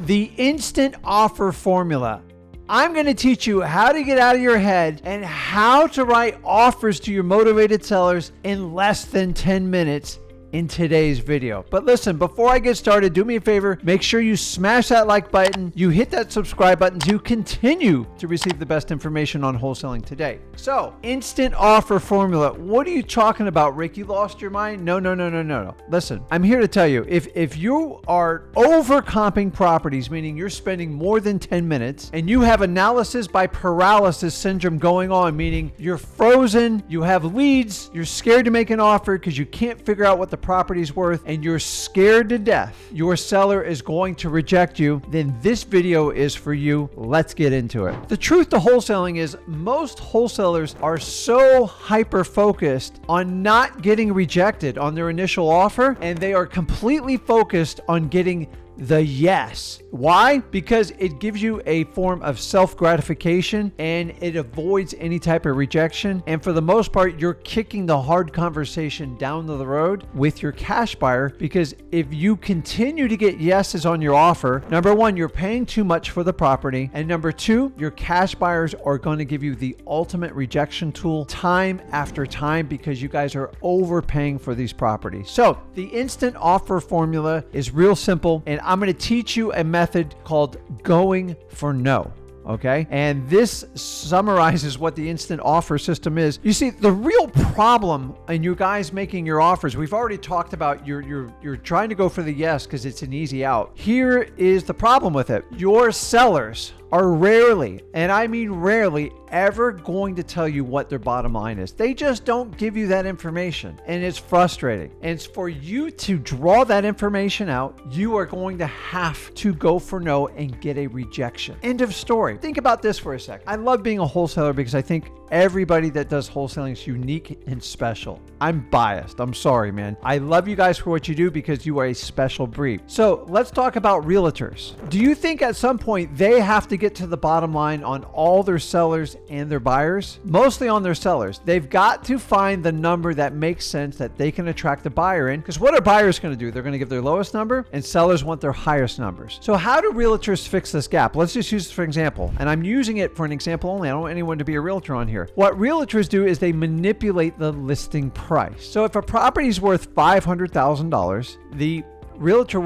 the instant offer formula. I'm going to teach you how to get out of your head and how to write offers to your motivated sellers in less than 10 minutes in today's video. But listen, before I get started, do me a favor, make sure you smash that like button, you hit that subscribe button to continue to receive the best information on wholesaling today. So, instant offer formula. What are you talking about, Rick? You lost your mind? No. Listen, I'm here to tell you, if you are overcomping properties, meaning you're spending more than 10 minutes, and you have analysis by paralysis syndrome going on, meaning you're frozen, you have leads, you're scared to make an offer because you can't figure out what the property's worth, and you're scared to death your seller is going to reject you, then this video is for you. Let's get into it. The truth to wholesaling is most wholesalers are so hyper-focused on not getting rejected on their initial offer, and they are completely focused on getting the yes. Why? Because it gives you a form of self-gratification and it avoids any type of rejection. And for the most part, you're kicking the hard conversation down the road with your cash buyer, because if you continue to get yeses on your offer, number one, you're paying too much for the property. And number two, your cash buyers are going to give you the ultimate rejection tool time after time because you guys are overpaying for these properties. So the instant offer formula is real simple, and I'm going to teach you a method called going for no. Okay. And this summarizes what the instant offer system is. You see, the real problem in you guys making your offers, we've already talked about you're trying to go for the yes because it's an easy out. Here is the problem with it. Your sellers are rarely, and I mean rarely, ever going to tell you what their bottom line is. They just don't give you that information, and it's frustrating. And it's for you to draw that information out, you are going to have to go for no and get a rejection. End of story. Think about this for a second. I love being a wholesaler because I think everybody that does wholesaling is unique and special. I'm biased. I'm sorry, man. I love you guys for what you do because you are a special breed. So let's talk about realtors. Do you think at some point they have to get to the bottom line on all their sellers and their buyers? Mostly on their sellers. They've got to find the number that makes sense that they can attract the buyer in, because what are buyers going to do? They're going to give their lowest number, and sellers want their highest numbers. So how do realtors fix this gap? Let's just use this for example, and I'm using it for an example only. I don't want anyone to be a realtor on here. What realtors do is they manipulate the listing price. So if a property is worth $500,000, the realtor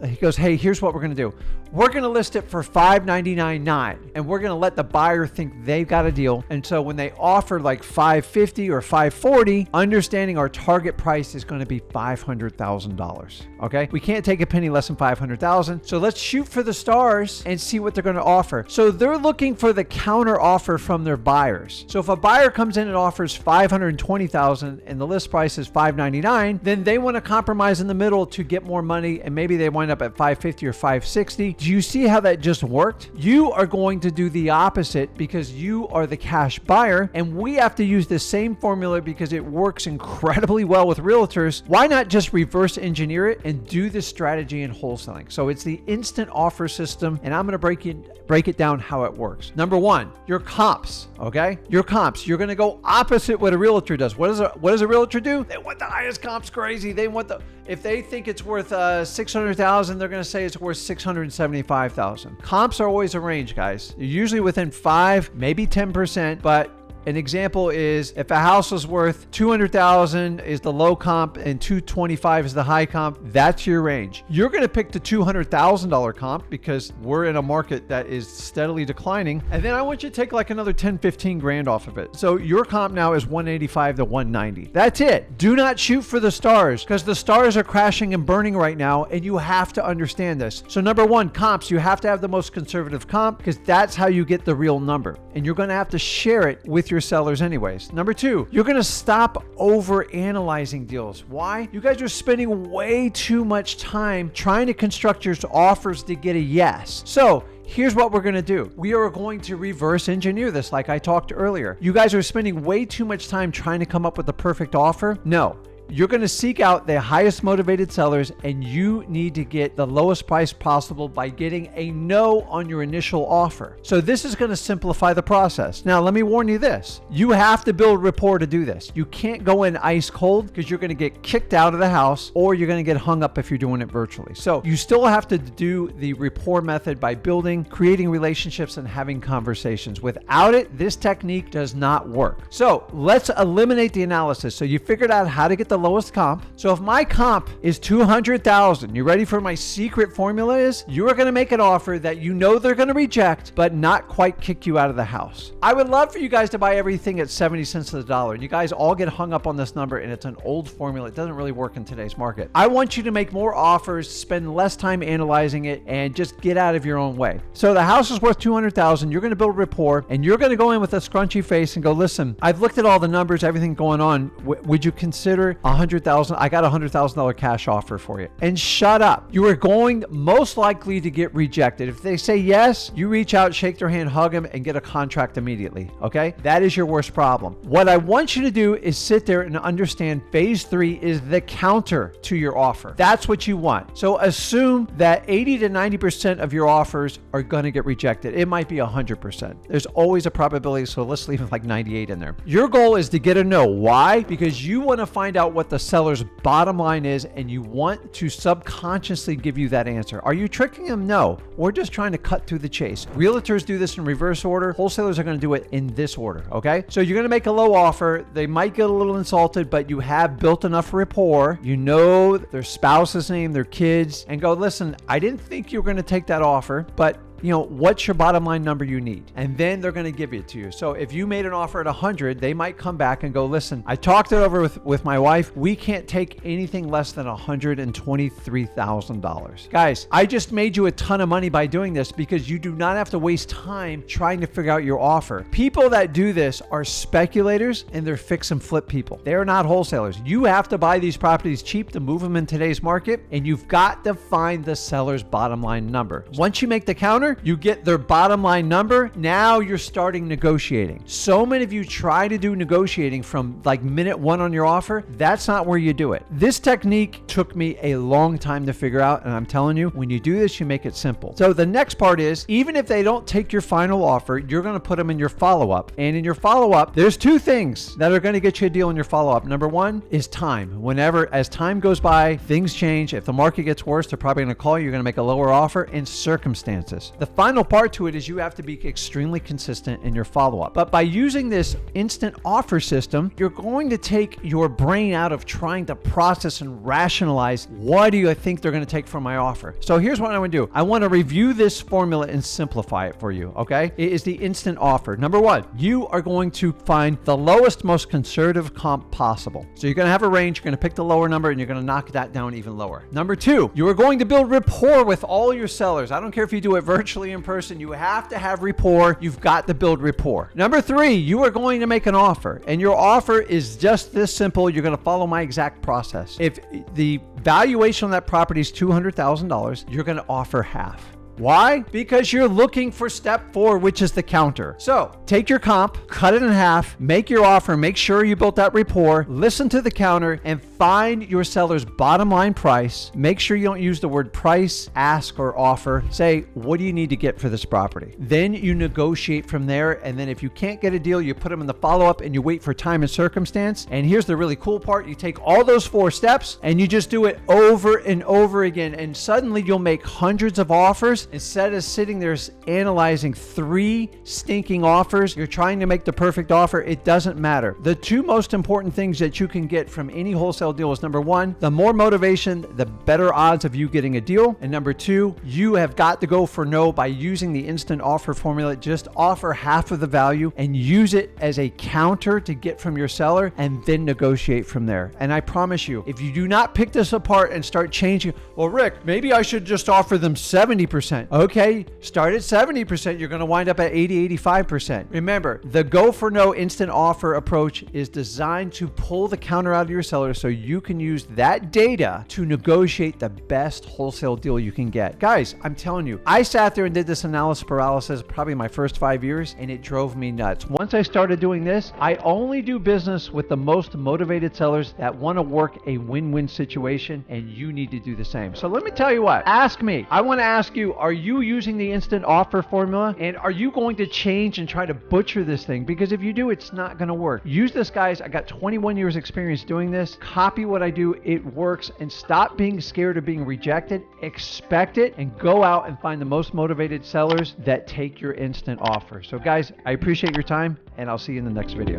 he goes, hey, here's what we're going to do. We're going to list it for $599.9, and we're going to let the buyer think they've got a deal. And so when they offer like $550 or $540, understanding our target price is going to be $500,000. Okay, we can't take a penny less than $500,000. So let's shoot for the stars and see what they're going to offer. So they're looking for the counter offer from their buyers. So if a buyer comes in and offers $520,000 and the list price is $599, then they want to compromise in the middle to get more money, and maybe they wind up at $550 or $560. Do you see how that just worked? You are going to do the opposite because you are the cash buyer, and we have to use the same formula because it works incredibly well with realtors. Why not just reverse engineer it and do this strategy in wholesaling? So it's the instant offer system, and I'm going to break it down how it works. Number one, your comps. Okay, your comps. You're going to go opposite what a realtor does. What does a realtor do? They want the highest comps. Crazy. They want if they think it's worth $600,000, they're going to say it's worth $675,000. Comps are always a range, guys. You're usually within 5, maybe 10%, but an example is if a house is worth $200,000 is the low comp and $225,000 is the high comp, that's your range. You're going to pick the $200,000 comp because we're in a market that is steadily declining. And then I want you to take like another 10, 15 grand off of it. So your comp now is 185 to 190. That's it. Do not shoot for the stars because the stars are crashing and burning right now, and you have to understand this. So number one, comps, you have to have the most conservative comp because that's how you get the real number. And you're going to have to share it with your sellers anyways. Number two, you're going to stop over analyzing deals. Why? You guys are spending way too much time trying to construct your offers to get a yes. So here's what we're going to do. We are going to reverse engineer this like I talked earlier. You guys are spending way too much time trying to come up with the perfect offer. No. you're going to seek out the highest motivated sellers, and you need to get the lowest price possible by getting a no on your initial offer. So this is going to simplify the process. Now, let me warn you this. You have to build rapport to do this. You can't go in ice cold because you're going to get kicked out of the house, or you're going to get hung up if you're doing it virtually. So you still have to do the rapport method by building, creating relationships, and having conversations. Without it, this technique does not work. So let's eliminate the analysis. So you figured out how to get the lowest comp. So if my comp is $200,000, you ready for my secret formula is? You are going to make an offer that you know they're going to reject, but not quite kick you out of the house. I would love for you guys to buy everything at 70 cents to the dollar. And you guys all get hung up on this number, and it's an old formula. It doesn't really work in today's market. I want you to make more offers, spend less time analyzing it, and just get out of your own way. So the house is worth $200,000. You're going to build rapport, and you're going to go in with a scrunchy face and go, listen, I've looked at all the numbers, everything going on. Would you consider $100,000? I got a $100,000 cash offer for you. And shut up. You are going most likely to get rejected. If they say yes, you reach out, shake their hand, hug them, and get a contract immediately. Okay? That is your worst problem. What I want you to do is sit there and understand phase 3 is the counter to your offer. That's what you want. So assume that 80 to 90% of your offers are going to get rejected. It might be 100%. There's always a probability, so let's leave it like 98 in there. Your goal is to get a no. Why? Because you want to find out what the seller's bottom line is, and you want to subconsciously give you that answer. Are you tricking them? No. We're just trying to cut through the chase. Realtors do this in reverse order. Wholesalers are going to do it in this order, okay? So you're going to make a low offer. They might get a little insulted, but you have built enough rapport. You know their spouse's name, their kids, and go, listen, I didn't think you were going to take that offer, but what's your bottom line number you need? And then they're going to give it to you. So if you made an offer at 100, they might come back and go, listen, I talked it over with my wife. We can't take anything less than $123,000. Guys, I just made you a ton of money by doing this because you do not have to waste time trying to figure out your offer. People that do this are speculators, and they're fix and flip people. They're not wholesalers. You have to buy these properties cheap to move them in today's market, and you've got to find the seller's bottom line number. Once you make the counter, you get their bottom line number. Now you're starting negotiating. So many of you try to do negotiating from like minute 1 on your offer. That's not where you do it. This technique took me a long time to figure out, and I'm telling you, when you do this, you make it simple. So the next part is, even if they don't take your final offer, you're going to put them in your follow-up. And in your follow-up, there's 2 things that are going to get you a deal in your follow-up. Number 1 is time. As time goes by, things change. If the market gets worse, they're probably going to call you. You're going to make a lower offer, and circumstances. The final part to it is you have to be extremely consistent in your follow-up. But by using this instant offer system, you're going to take your brain out of trying to process and rationalize, what do you think they're going to take from my offer? So here's what I want to do. I want to review this formula and simplify it for you, okay? It is the instant offer. Number 1, you are going to find the lowest, most conservative comp possible. So you're going to have a range, you're going to pick the lower number, and you're going to knock that down even lower. Number 2, you are going to build rapport with all your sellers. I don't care if you do it virtually, in person, you have to have rapport. You've got to build rapport. Number 3, you are going to make an offer, and your offer is just this simple. You're going to follow my exact process. If the valuation on that property is $200,000, you're going to offer half. Why? Because you're looking for step 4, which is the counter. So take your comp, cut it in half, make your offer, make sure you built that rapport, listen to the counter, and find your seller's bottom line price. Make sure you don't use the word price, ask, or offer. Say, what do you need to get for this property? Then you negotiate from there. And then if you can't get a deal, you put them in the follow-up and you wait for time and circumstance. And here's the really cool part. You take all those 4 steps and you just do it over and over again. And suddenly you'll make hundreds of offers. Instead of sitting there analyzing 3 stinking offers, you're trying to make the perfect offer. It doesn't matter. The 2 most important things that you can get from any wholesale deal is, number 1, the more motivation, the better odds of you getting a deal. And number 2, you have got to go for no by using the instant offer formula. Just offer half of the value and use it as a counter to get from your seller, and then negotiate from there. And I promise you, if you do not pick this apart and start changing, well, Rick, maybe I should just offer them 70%. Okay, start at 70%. You're going to wind up at 80, 85%. Remember, the go for no instant offer approach is designed to pull the counter out of your seller so you can use that data to negotiate the best wholesale deal you can get. Guys, I'm telling you, I sat there and did this analysis paralysis probably my first 5 years, and it drove me nuts. Once I started doing this, I only do business with the most motivated sellers that want to work a win-win situation, and you need to do the same. So let me tell you what, ask me. I want to ask you, are you using the instant offer formula? And are you going to change and try to butcher this thing? Because if you do, it's not going to work. Use this, guys. I got 21 years experience doing this. Copy what I do. It works. And stop being scared of being rejected. Expect it and go out and find the most motivated sellers that take your instant offer. So guys, I appreciate your time, and I'll see you in the next video.